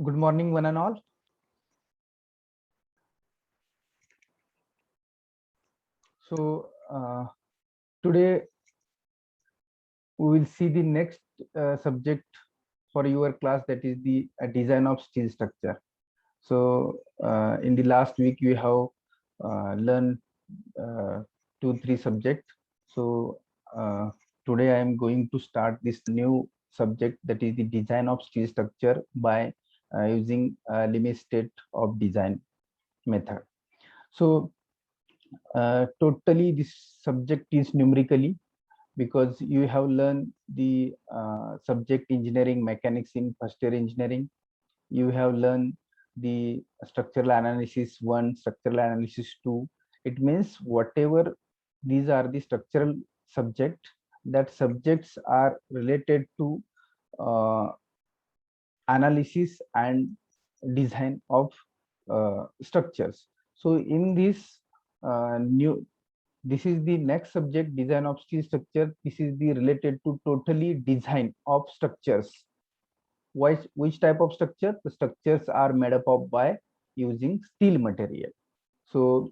Good morning, one and all. So, today we will see the next subject for your class, that is the design of steel structure. So, in the last week, we have learned uh, 2, 3 subjects. So, today I am going to start this new subject, that is the design of steel structure by using limit state of design method. So, totally this subject is numerically, because you have learned the subject engineering mechanics in first year engineering. You have learned the structural analysis 1, structural analysis 2. It means whatever these are the structural subject, that subjects are related to uh, analysis and design of structures. So in this new this is the next subject, design of steel structure. This is the related to totally design of structures. Which type of structure? The structures are made up of by using steel material. So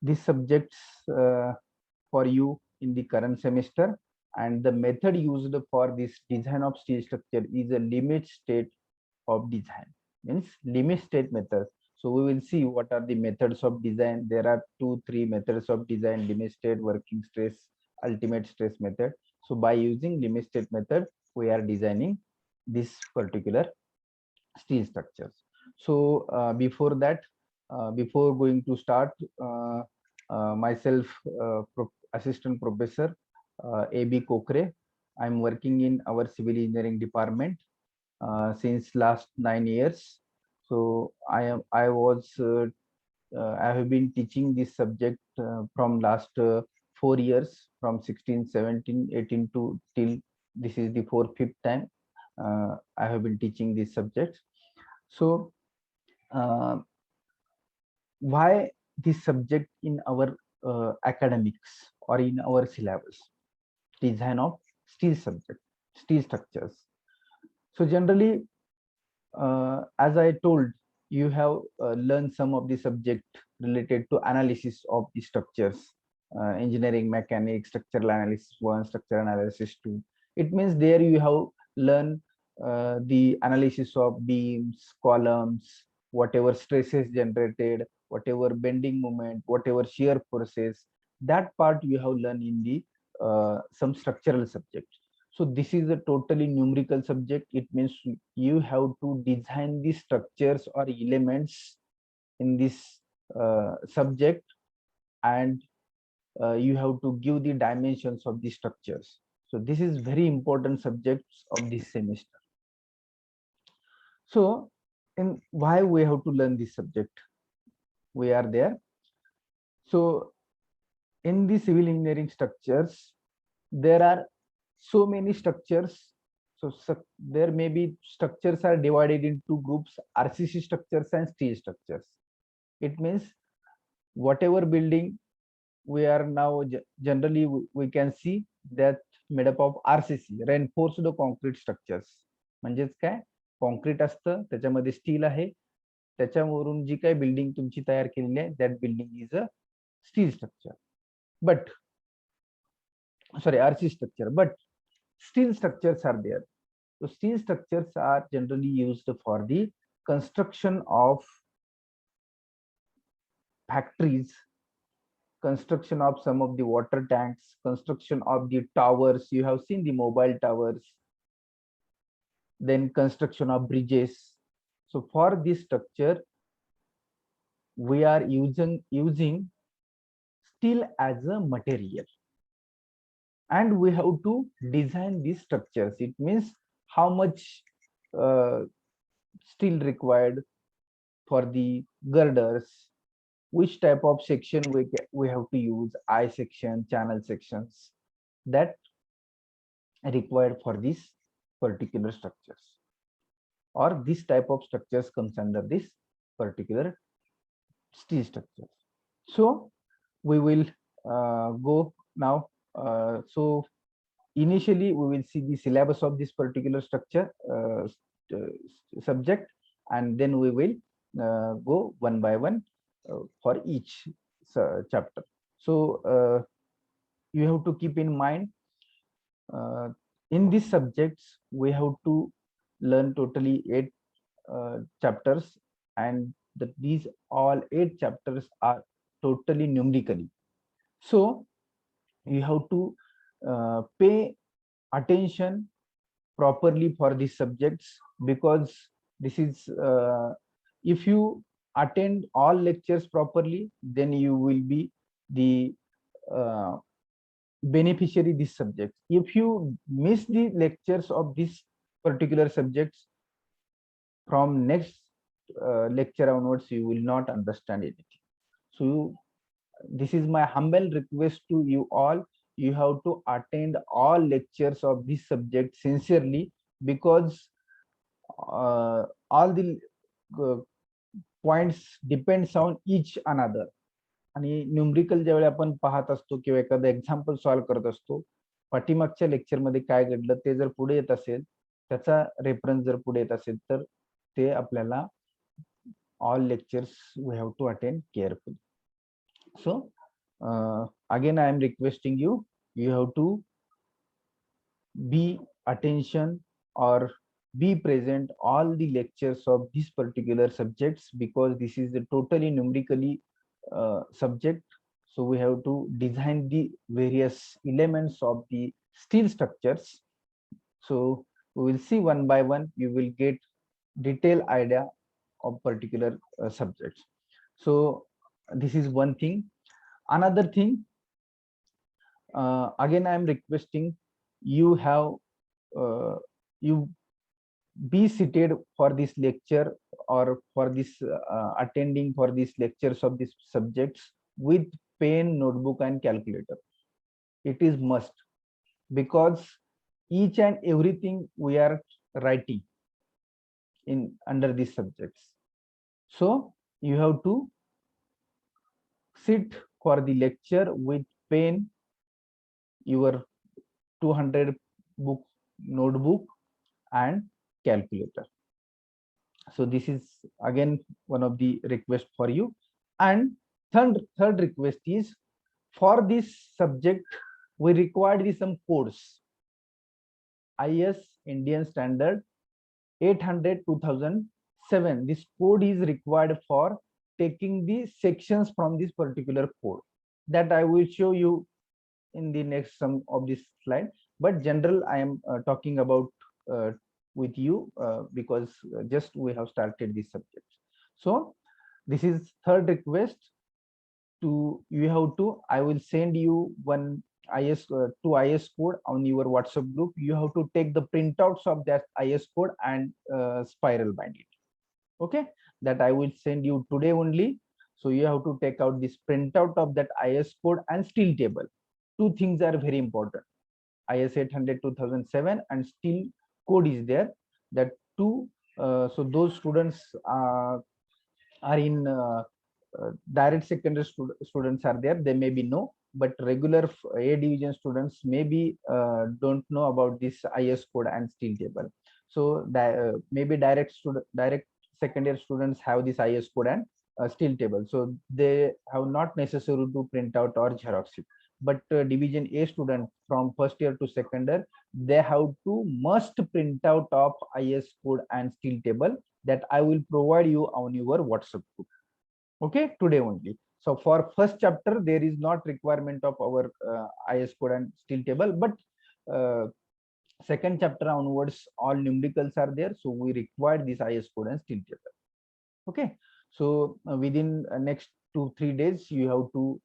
these subjects for you in the current semester, and the method used for this design of steel structure is a limit state of design, means limit state method. So we will see what are the methods of design. There are 2, 3 methods of design: limit state, working stress, ultimate stress method. So by using limit state method, we are designing this particular steel structures. So before that, before going to start, myself, assistant professor AB Kokre. I'm working in our civil engineering department since last 9 years. So I have been teaching this subject from last 4 years, from 16, 17, 18 to till this is the fourth, fifth time I have been teaching this subject. So uh, why this subject in our academics or in our syllabus? Design of steel subject, steel structures. So generally, as I told, you have learned some of the subject related to analysis of the structures, engineering mechanics, structural analysis 1, structural analysis 2. It means there you have learned the analysis of beams, columns, whatever stresses generated, whatever bending moment, whatever shear forces. That part you have learned in the some structural subject. So this is a totally numerical subject. It means you have to design the structures or elements in this subject, and you have to give the dimensions of the structures. So this is very important subjects of this semester. So in why we have to learn this subject? We are there. So in the civil engineering structures, there are so many structures. So there may be structures are divided into groups: RCC structures and steel structures. It means whatever building we are now generally we can see that made up of RCC, reinforced concrete structures. म्हणजेच काय, concrete असतं, त्याच्यामध्ये steel आहे, त्याच्यावरून जी काही building तुमची तयार केलेली आहे, that building is a steel structure. But sorry, RC structure, but steel structures are there. So steel structures are generally used for the construction of factories, construction of some of the water tanks, construction of the towers. You have seen the mobile towers, then construction of bridges. So for this structure, we are using steel as a material, and we have to design these structures. It means how much uh, steel required for the girders, which type of section we have to use, I section, channel sections, that required for these particular structures, or this type of structures comes under this particular steel structures. So we will go now. So initially we will see the syllabus of this particular structure subject, and then we will go one by one for each chapter. So you have to keep in mind, in these subjects we have to learn totally 8 chapters, and these all 8 chapters are totally numerically. So you have to pay attention properly for these subjects, because this is if you attend all lectures properly, then you will be the uh, beneficiary this subject. If you miss the lectures of this particular subjects, from next lecture onwards you will not understand anything. So this is my humble request to you all. You have to attend all lectures of this subject sincerely, because all the points depends on each another. आणि numerical ज्यावेळी आपण पाहत असतो किंवा एखादं example solve करत असतो, पाठीमागच्या लेक्चर मध्ये काय घडलं ते जर पुढे येत असेल, त्याचा रेफरन्स जर पुढे येत असेल, तर ते आपल्याला all lectures we have to attend carefully. So again I am requesting you, you have to be attention or be present all the lectures of these particular subjects, because this is a totally numerically subject. So we have to design the various elements of the steel structures. So we will see one by one, you will get detailed idea of particular subjects. So this is one thing. Another thing, again I am requesting you have you be seated for this lecture or for this attending for these lectures of these subjects with pen, notebook and calculator. It is must, because each and everything we are writing in under these subjects. So you have to sit for the lecture with pen, your 200 book notebook and calculator. So this is again one of the request for you. And third request is, for this subject we required some codes. IS Indian Standard 800/2007, this code is required for taking the sections from this particular code, that I will show you in the next some of this slide. But general I am talking about with you because just we have started this subject. So this is third request to you have to, I will send you one two IS code on your WhatsApp group. You have to take the printouts of that IS code and spiral bind it. Okay, that I will send you today only. So you have to take out this printout of that IS code and steel table. Two things are very important. IS 800/2007 and steel code is there. That two. So those students are in direct secondary students are there, they may be know, but regular A division students maybe don't know about this IS code and steel table. So maybe direct secondary students have this IS code and steel table, so they have not necessary to print out or xerox it. But division A student from first year to second year, they have to must print out of IS code and steel table, that I will provide you on your WhatsApp group. Okay, today only. So for first chapter there is not requirement of our IS code and steel table, but second chapter onwards all numericals are there, so we require this IS code and steel table. Okay, so within next 2-3 days you have to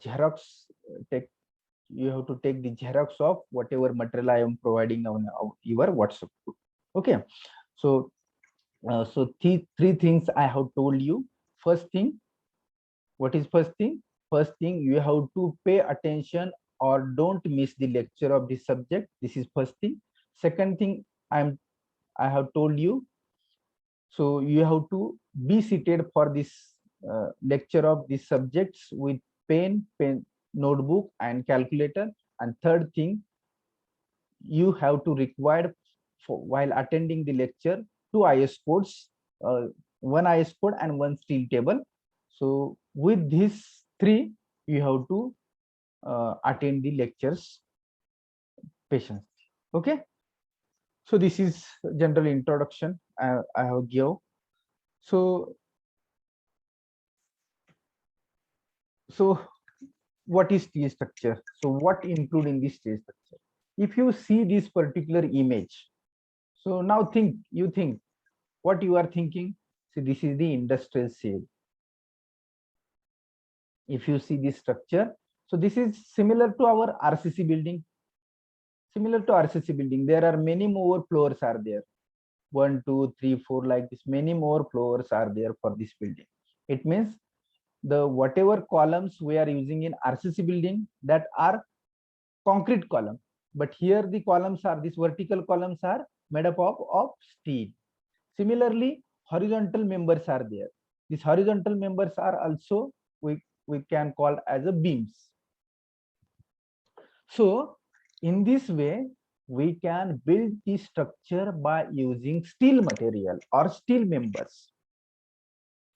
xerox take, you have to take the xerox of whatever material I am providing on your WhatsApp group. Okay, so three things I have told you. First thing, what is first thing? First thing, you have to pay attention or don't miss the lecture of this subject. This is first thing. Second thing, I have told you, so you have to be seated for this lecture of these subjects with pen, notebook and calculator. And third thing, you have to require for while attending the lecture two IS codes, one IS code and one steel table. So with these three, you have to attend the lectures patiently. Okay. So this is general introduction I have give. So what is steel structure? So what include in this steel structure? If you see this particular image, so now you think what you are thinking. See, this is the industrial shell. If you see this structure, so this is similar to our RCC building. Similar to RCC building, there are many more floors are there. 1, 2, 3, 4, like this. Many more floors are there for this building. It means the whatever columns we are using in RCC building, that are concrete column, but here the columns are, these vertical columns are made up of steel. Similarly, horizontal members are there. These horizontal members are also we can call as a beams. So in this way, we can build the structure by using steel material or steel members.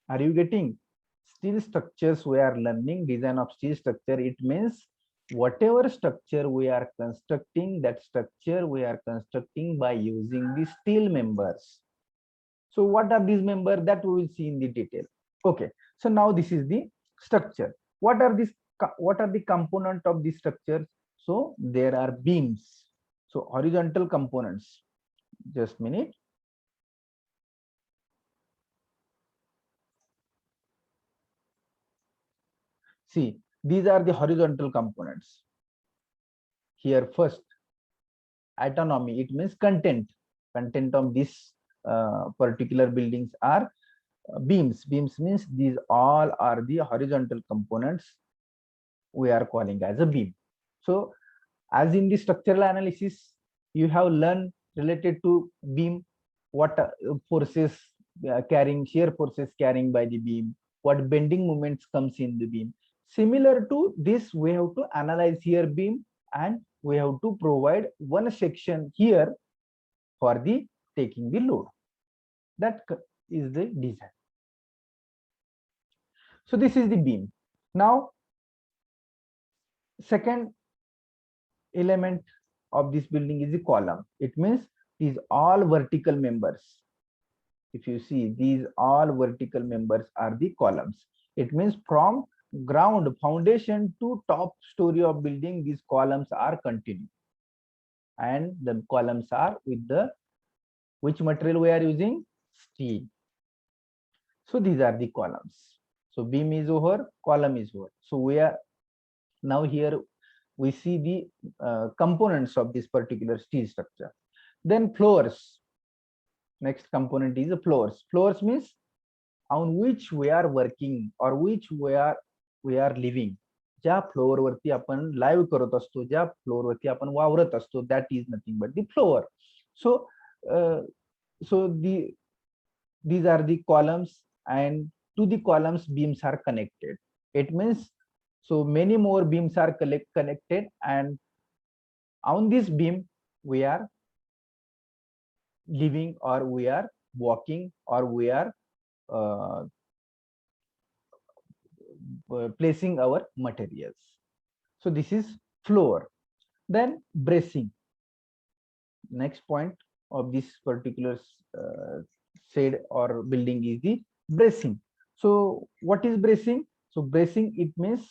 Are you getting? Steel structures we are learning, design of steel structure. It means whatever structure we are constructing, that structure we are constructing by using the steel members. So what are these members? That we will see in the detail. Okay. So now this is the structure. What are the component of the structure? So there are beams. So horizontal components. Just a minute. See, these are the horizontal components. Here first, autonomy, it means content of this particular buildings are beams. Beams means these all are the horizontal components we are calling as a beam. So as in the structural analysis, you have learned related to beam, what forces carrying, shear forces carrying by the beam, what bending moments comes in the beam. Similar to this, we have to analyze here beam, and we have to provide one section here for the taking the load. That is the design. So this is the beam. Now, second element of this building is the column. It means these all vertical members. If you see, these all vertical members are the columns. It means from ground foundation to top story of building, these columns are continuing, and the columns are with the which material we are using? Steel. So these are the columns. So beam is over, column is over. So we are now here we see the components of this particular steel structure. Then floors. Next component is the floors. Floors means on which we are working or which we are living. ज्या flour वरती आपण live करत असतो, ज्या flour वरती आपण वावरत असतो, that is nothing but the flour. So these are the columns, and to the columns beams are connected. It means so many more beams are connected, and on this beam we are living, or we are walking, or we are placing our materials. So this is floor. Then bracing. Next point of this particular shed or building is the bracing. So what is bracing? So bracing, it means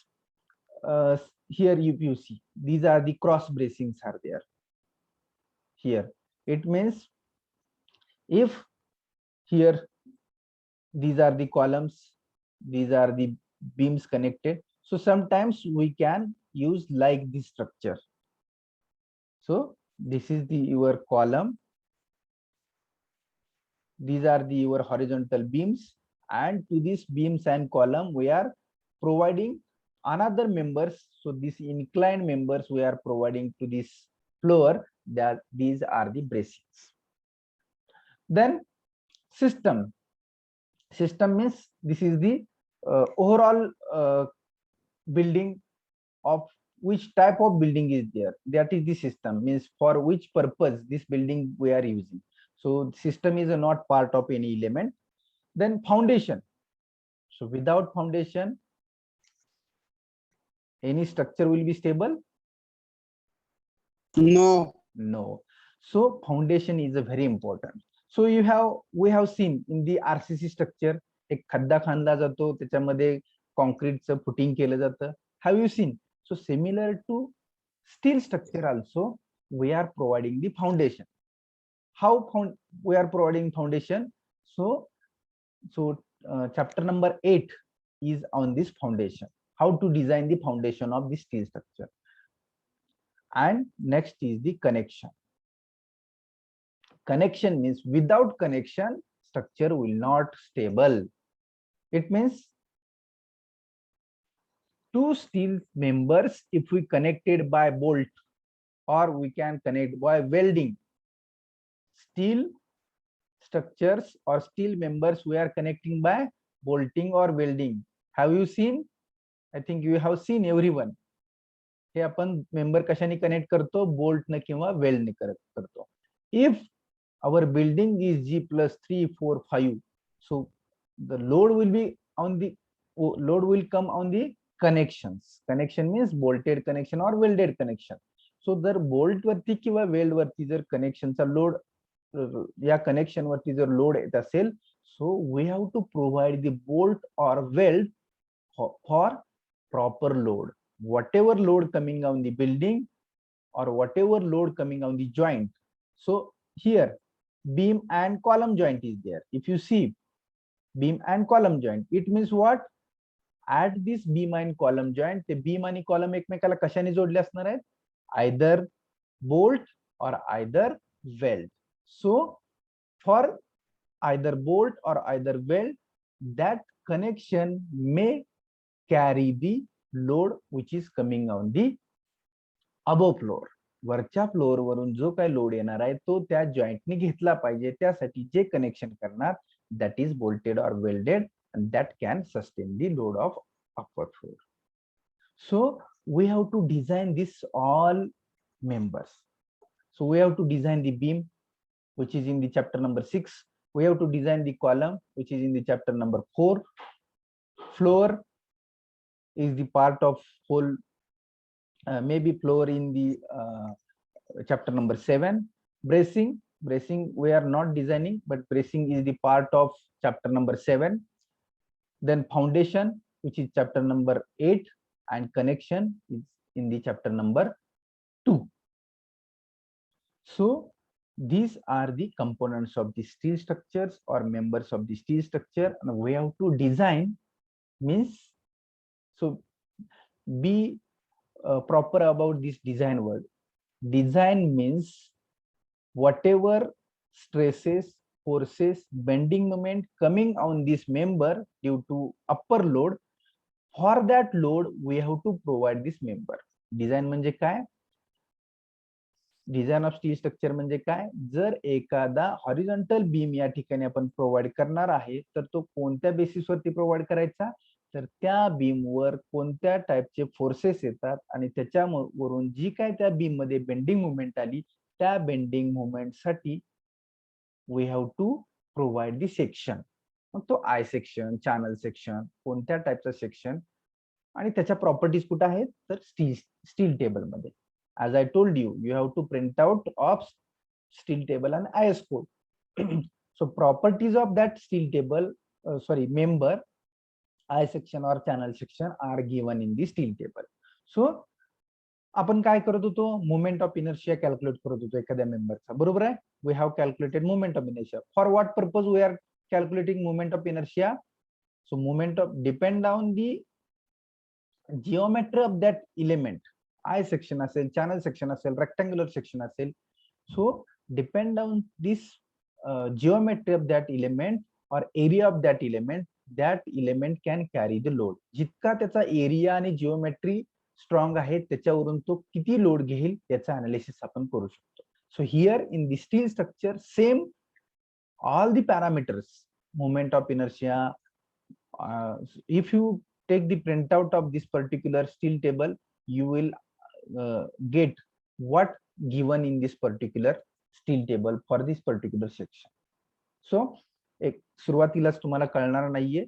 here you see these are the cross bracings are there here. It means if here these are the columns, these are the beams connected, so sometimes we can use like this structure. So this is the your column, these are the your horizontal beams, and to these beams and column we are providing another members. So these inclined members we are providing to this floor, that these are the bracings. Then system. System means this is the overall building of which type of building is there, that is the system, means for which purpose this building we are using. So system is not part of any element. Then foundation. So without foundation, any structure will be stable? No. No. So foundation is a very important. So we have seen in the RCC structure, एक खड्डा खांदला जातो, त्याच्यामध्ये कॉन्क्रीटचं footing केलं जातं. Have you seen? So similar to steel structure also, we are providing the foundation. How we are providing foundation? So chapter number 8 is on this foundation. How to design the foundation of the steel structure. And next is the connection. Connection means without connection, structure will not stable. It means two steel members, if we connected by bolt, or we can connect by welding, steel structures or steel members we are connecting by bolting or welding. Have you seen? I think you have seen everyone. हे आपण member कशाने connect करतो? Bolt न किंवा weld ने करतो. If our building is G plus 3, 4, 5, so the load will be on the load will come on the connections. Connection means bolted connection or welded connection. So जर bolt वरती किंवा weld वरती जर कनेक्शनचा load या connection वरती जर load येत असेल, so we have to provide the bolt or weld for proper load. Whatever load coming on the building or whatever load coming on the joint. So here beam and column joint is there. If you see beam and column joint, it means what? At this beam and column joint, the beam आणि column एकमेकाला कशाने जोडले असणार आहेत? Either bolt or either weld. So for either bolt or either weld, that connection may carry the load which is coming on the above floor. वरच्या flour वरून जो काही लोड येणार आहे तो त्या जॉइंटने घेतला पाहिजे. त्यासाठी जे कनेक्शन करणार, that is bolted or welded, and that can sustain the load of upper floor. So we have to design this all members. So we have to design the beam, which is in the chapter number 6. We have to design the column, which is in the chapter number 4. Floor is the part of whole, maybe floor in the chapter number 7. Bracing we are not designing, but bracing is the part of chapter number 7. Then foundation, which is chapter number 8, and connection is in the chapter number 2. So these are the components of the steel structures or members of the steel structure, and we have to design means, so be proper about this design word. Design means whatever stresses, forces, bending moment coming on this member due to upper load, for that load we have to provide this member. Design म्हणजे काय? Design of steel structure म्हणजे काय? जर एखादा horizontal beam या ठिकाणी आपण provide करणार आहे, तर तो कोणत्या बेसिसवरती प्रोव्हाइड करायचा? तर त्या बीमवर कोणत्या टाइपचे फोर्सेस येतात आणि त्याच्यावरून जी काय त्या बीम मध्ये बेंडिंग मुवमेंट आली, त्या बेंडिंग मुवमेंट साठी we have to provide the section. मग तो आय सेक्शन, चॅनल सेक्शन, कोणत्या टाइपचा सेक्शन आणि त्याच्या प्रॉपर्टीज कुठे आहेत? तर स्टील टेबल मध्ये. As I told you, you have to print out of steel table and IS code. So properties of that steel table, member, I section or channel section are given in the steel table. So आपण काय करत होतो? Moment of inertia calculate करत होतो एखाद्या मेंबरचा, बरोबर आहे? We have calculated moment of inertia. For what purpose we are calculating moment of inertia? So moment of depend on the geometry of that element. I section असेल, channel section असेल, rectangular section असेल. So depend on this geometry of that element और area of that element can carry the load. जितका त्याचा area आणि geometry strong आहे त्याच्यावरून तो किती लोड घेईल याचं अनालिसिस आपण करू शकतो. So here in the steel structure same all the parameters, moment of inertia, if you take the print out of this particular steel table, you will get what given in this particular steel table for this particular section. So एक सुरुवातीलाच तुम्हाला कळणार नाहीये,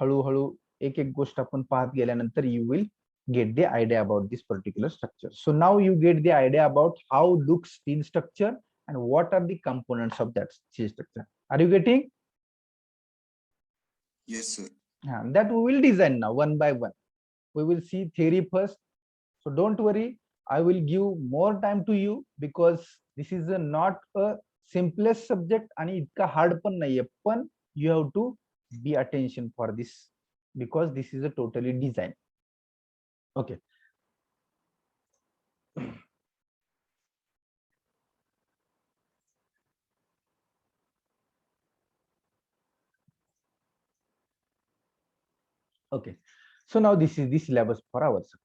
हळूहळू एक एक गोष्ट आपण पाहत गेल्यानंतर you will get the idea about this particular structure. So now you get the idea about how looks steel structure and what are the components of that steel structure. Are you getting? Yes, sir. That we will design now one by one. We will see theory first. So don't worry, I will give more time to you because this is not a simplest subject आणि इतका hard पण नाहीये, पण you have to be attention for this because this is a totally design. Okay. Okay, so now this is the syllabus for our subject.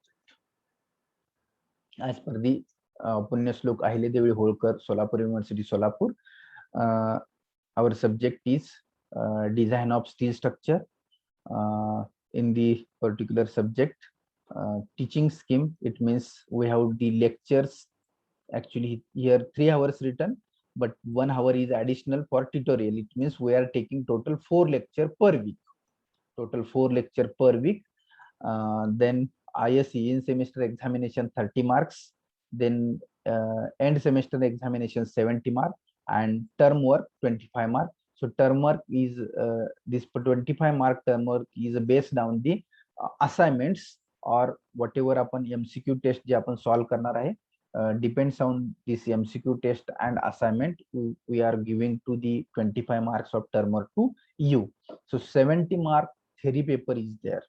As per the Punyashlok Ahilyadevi Holkar, Solapur University, Solapur, our subject is design of steel structure. In the particular subject, teaching scheme, it means we have the lectures. Actually here 3 hours written, but 1 hour is additional for tutorial. It means we are taking total 4 lecture per week. Total 4 lecture per week. Then ISE in semester examination 30 marks, then end semester examination 70 mark, and term work 25 mark. So term work is this 25 mark term work is based on the assignments or whatever upon MCQ test जे आपण solve करणार आहे. Depends on this MCQ test and assignment, we are giving to the 25 marks of term work to you. So 70 mark theory paper is there,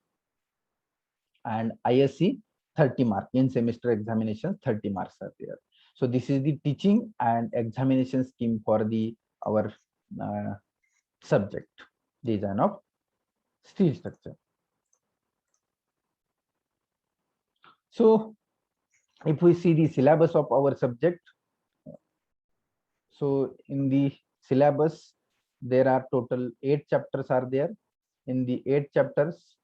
and ISE 30 mark in semester examination 30 marks are there. So this is the teaching and examination scheme for the our subject design of steel structure. So if we see the syllabus of our subject, so in the syllabus there are total 8 chapters are there. In the 8 chapters,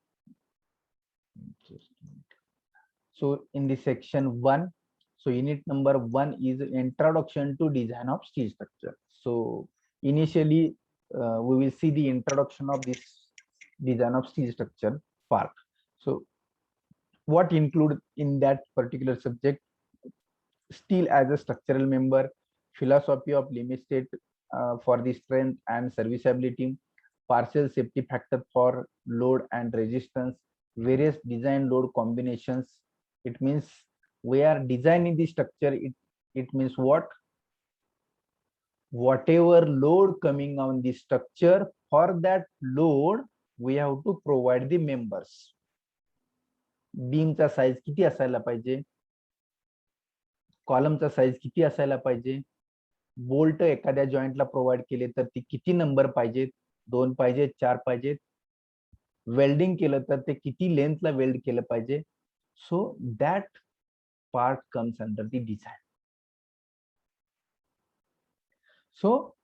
so in the section 1, so unit number 1 is introduction to design of steel structure. So initially we will see the introduction of this design of steel structure part. So what included in that particular subject: steel as a structural member, philosophy of limit state for the strength and serviceability, partial safety factor for load and resistance, various design load combinations. It means we are designing the structure. It means what? Whatever load coming on the structure, for that load we have to provide the members. बीमचा size किती असायला पाहिजे, कॉलमचा size किती असायला पाहिजे, bolt एखाद्या जॉइंटला provide केले तर ते किती नंबर पाहिजेत, 2 पाहिजेत, 4 पाहिजेत, वेल्डिंग केलं तर ते किती लेंथला वेल्ड केलं पाहिजे. So that part comes under the design. So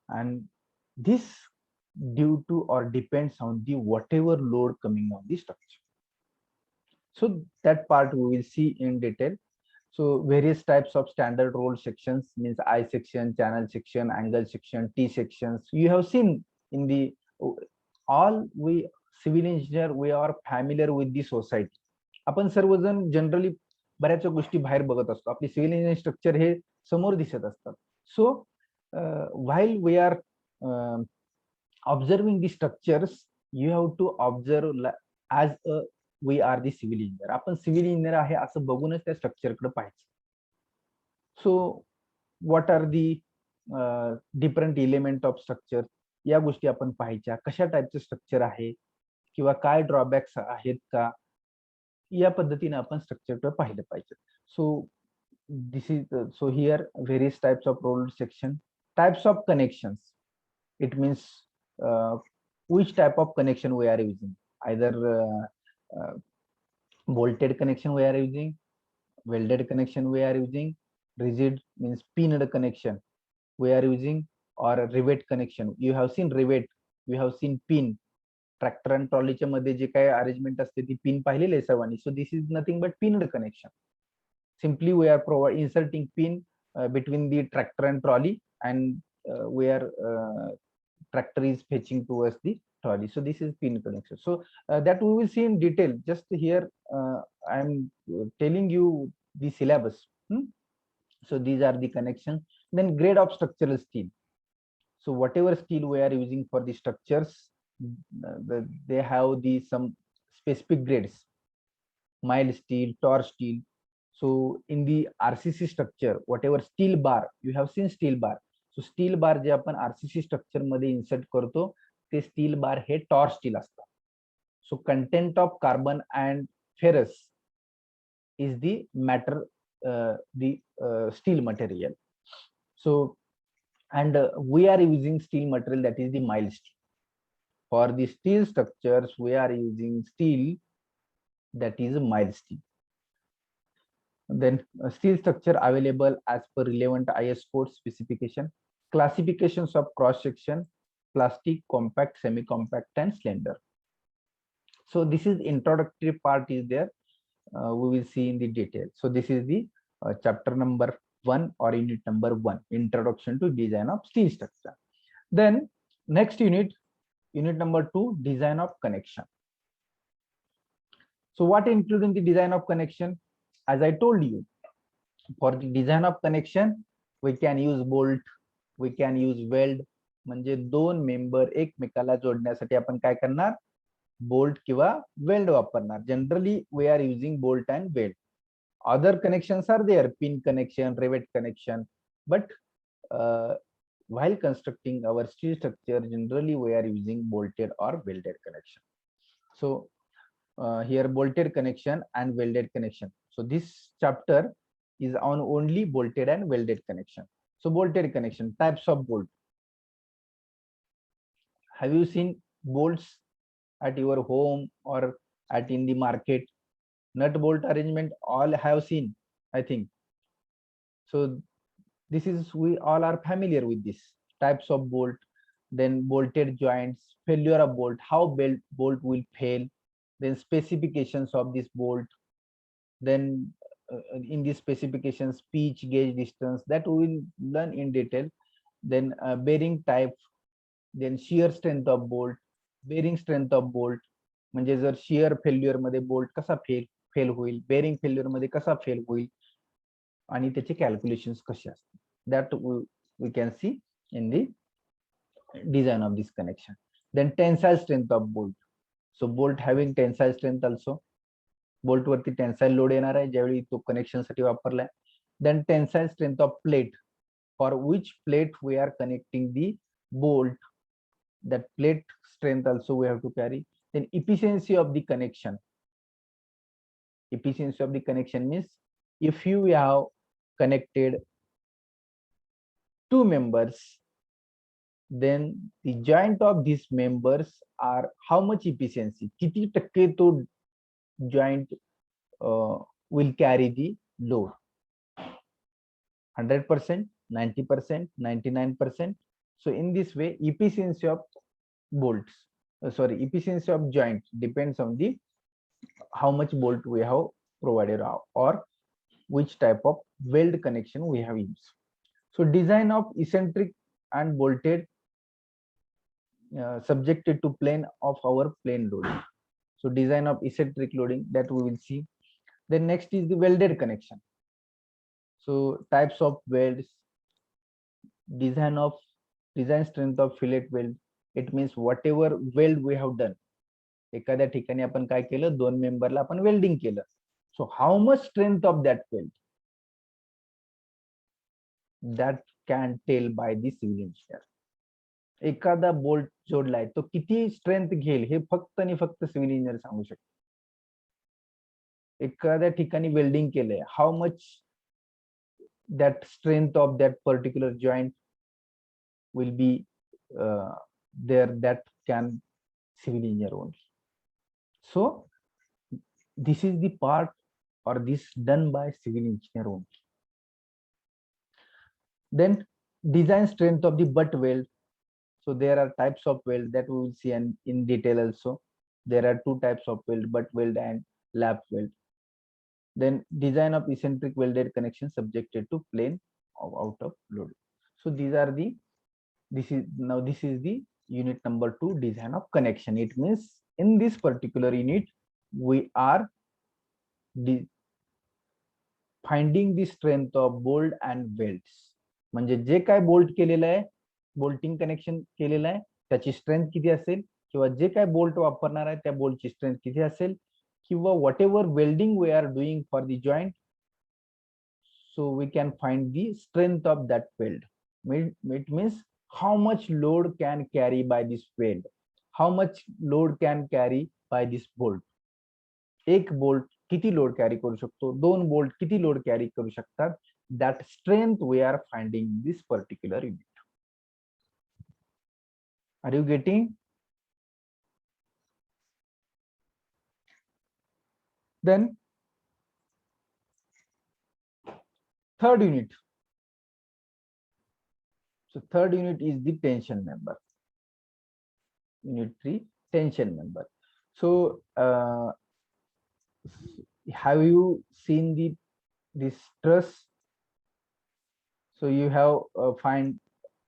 and this due to or depends on the whatever load coming on the structure. So that part we will see in detail. So various types of standard roll sections means I section, channel section, angle section, T sections. You have seen in the all we civil engineer, we are familiar with the society. आपण सर्वजण generally बऱ्याच गोष्टी बाहेर बघत असतो, आपली civil engineering structure हे समोर दिसत असतात. सो while we are observing the structures, you have to observe as a we are the civil engineer. आपण सिव्हिल इंजिनियर आहे असं बघूनच त्या स्ट्रक्चर कडे पाहायचं. So what are the different element of structure, या गोष्टी आपण पाहायच्या. कशा टाईपचं स्ट्रक्चर आहे किंवा काय ड्रॉबॅक्स आहेत का, या पद्धतीने आपण स्ट्रक्चर कडे पाहिलं पाहिजे. सो this is so here various types of rolled section, types of connections. It means which type of connection we are using, either bolted connection we are using, welded connection we are using, rigid means pinned connection we are using, or rivet connection. You have seen rivet, you have seen pin. Tractor आणि ट्रॉलीच्या मध्ये जे काही arrangement असते ती pin पाहिलेली आहे सर्वांनी. So this is nothing but pinned connection. Simply we are inserting pin between the tractor and trolley, and where tractor is fetching towards the trolley. So this is pin connection. So that we will see in detail. Just here I am telling you the syllabus. So these are the connections. Then grade of structural steel. So whatever steel we are using for the structures, they have the some specific grades: mild steel, Tor steel. So in the RCC structure, whatever steel bar, you have seen steel bar. So steel bar जे आपण RCC structure मध्ये insert करतो, ते steel bar हे Tor steel असतं. So content of carbon and ferrous is the matter, steel material. So and we are using steel material that is the mild steel. For the steel structures, we are using steel that is mild steel. Then steel structure available as per relevant IS code specification. Classifications of cross section: plastic, compact, semi compact, and slender. So this is introductory part is there. We will see in the detail. So this is the chapter number 1 or unit number 1, introduction to design of steel structure. Then next unit, unit number 2, design of connection. So what including the design of connection? As I told you, for the design of connection, we can use bolt, we can use weld. म्हणजे दोन member एकमेकाला जोडण्यासाठी आपण काय करणार? Bolt किंवा weld वापरणार. Generally we are using bolt and weld. Other connections are there, pin connection, rivet connection, but while constructing our steel structure, generally we are using bolted or welded connection. So here bolted connection and welded connection. So this chapter is on only bolted and welded connection. So bolted connection, types of bolt. Have you seen bolts at your home or at in the market? Nut bolt arrangement all have seen, I think. So this is, we all are familiar with this types of bolt. Then bolted joints, failure of bolt, how bolt will fail, then specifications of this bolt, then in these specifications pitch, gauge, distance, that we will learn in detail. Then bearing type, then shear strength of bolt, bearing strength of bolt, म्हणजे जर shear failure मध्ये bolt कसा fail होईल, bearing failure मध्ये कसा fail होईल, आणि त्याचे कॅल्क्युलेशन्स कसे असतात, that we can see in the design of this connection. Then tensile strength of bolt. So bolt having tensile strength also. Bolt वरती टेन्साइल लोड येणार आहे ज्यावेळी तो कनेक्शन साठी वापरलाय. Then tensile strength of plate, for which plate we are connecting the bolt, that plate strength also we have to carry. Then efficiency of the connection. Efficiency of the connection means if you have connected two members, then the joint of these members are how much efficiency, किती टक्के तो joint will carry the load, 100%, 90%, 99%. So in this way, efficiency of bolts, efficiency of joint depends on the how much bolt we have provided or which type of weld connection we have used. So design of eccentric and bolted subjected to plane of our plane loading. So design of eccentric loading, that we will see. Then next is the welded connection. So types of welds, design strength of fillet weld. It means whatever weld we have done, एखाद्या ठिकाणी आपण काय केलं, दोन मेंबरला आपण welding केलं. So how much strength of that weld, that can tell by the civil engineer. एखादा bolt जोडलाय तो किती स्ट्रेंथ घेईल हे फक्त आणि फक्त सिव्हिल इंजिनियर सांगू शकतो. एखाद्या ठिकाणी वेल्डिंग केलंय, how much that strength of that particular joint will be there, that can civil engineer only. So this is the part or this done by civil engineer only. Then design strength of the butt weld. So there are types of weld that we will see in detail also. There are two types of weld, butt weld and lap weld. Then design of eccentric welded connection subjected to plane out of load. So these are the, this is the unit number 2, design of connection. It means in this particular unit we are finding the strength of bolt and welds. म्हणजे जे काय bolt केलेलं आहे, bolting connection केलेलं आहे, त्याची strength किती असेल, किंवा जे काय बोल्ट वापरणार आहे त्या बोल्टची स्ट्रेंथ किती असेल, किंवा whatever welding we are doing for the joint, so we can find the strength of that weld. It means how much load can carry by this weld, how much load can carry by this bolt. एक bolt किती load carry करू शकतो, दोन bolt किती load carry करू शकतात, that strength we are finding in this particular unit. Are you getting? Then third unit. So third unit is the tension member. Unit 3, tension member. So have you seen this truss? So you have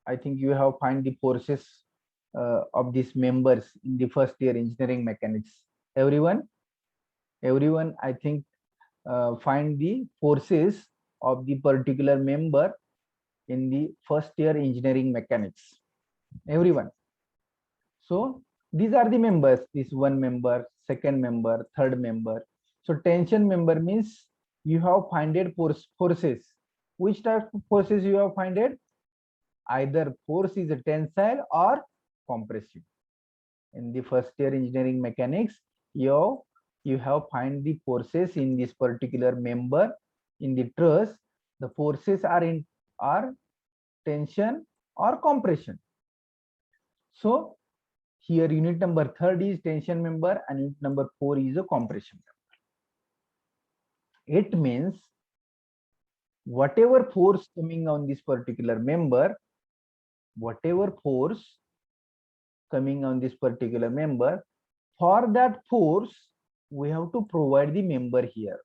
I think you have find the forces of these members in the first year engineering mechanics. Everyone I think find the forces of the particular member in the first year engineering mechanics. Everyone. So these are the members, this one member, second member, third member. So tension member means you have finded forces. Which type of forces you have finded? Either force is a tensile or compressive. In the first year engineering mechanics, you have find the forces in this particular member in the truss. The forces are tension or compression. So here unit number 3 is tension member and unit number 4 is a compression member. It means whatever force coming on this particular member, whatever force coming on this particular member, for that force we have to provide the member here.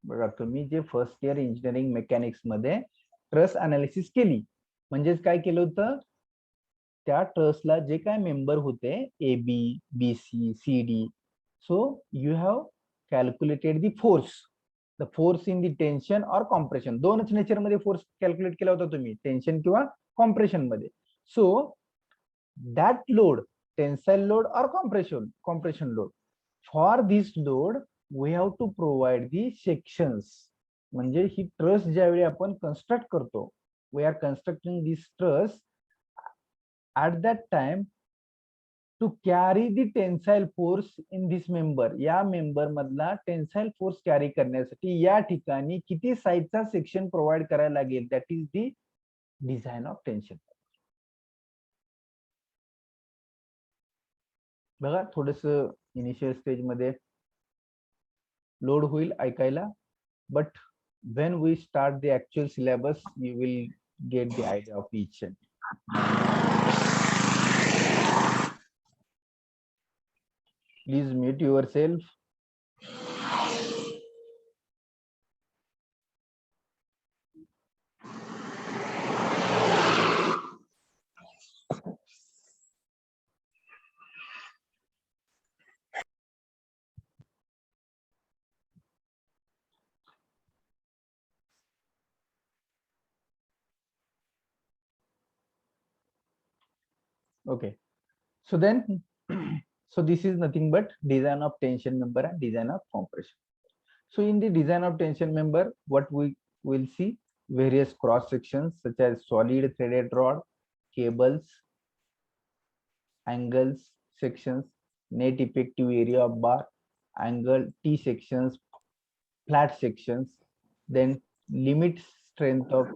बघा तुम्ही जे first year engineering mechanics मध्ये truss analysis केली, म्हणजेच काय केलं होतं, त्या ट्रसला जे काय मेंबर होते A B B C C D, so you have calculated the force, the force in the tension और कॉम्प्रेशन. दोनच नेचर मध्ये फोर्स कॅल्क्युलेट केला होता तुम्ही, टेन्शन किंवा कॉम्प्रेशन मध्ये. So that load, tensile load और compression load, for this load we have to provide the sections. म्हणजे ही ट्रस ज्यावेळी आपण कन्स्ट्रक्ट करतो, we are constructing this truss, at that time to carry the tensile force in this member, या member मधला tensile force carry करण्यासाठी या ठिकाणी किती साईजचा सेक्शन प्रोव्हाइड करायला लागेल, that is the design of tension. बघा थोडस इनिशियल स्टेज मध्ये लोड होईल ऐकायला, but when we start the actual syllabus you will get the idea of each and please mute yourself. Okay, so then so this is nothing but design of tension member and design of compression. So in the design of tension member, what we will see, various cross sections such as solid threaded rod, cables, angles sections, net effective area of bar, angle T sections, flat sections, then limit strength of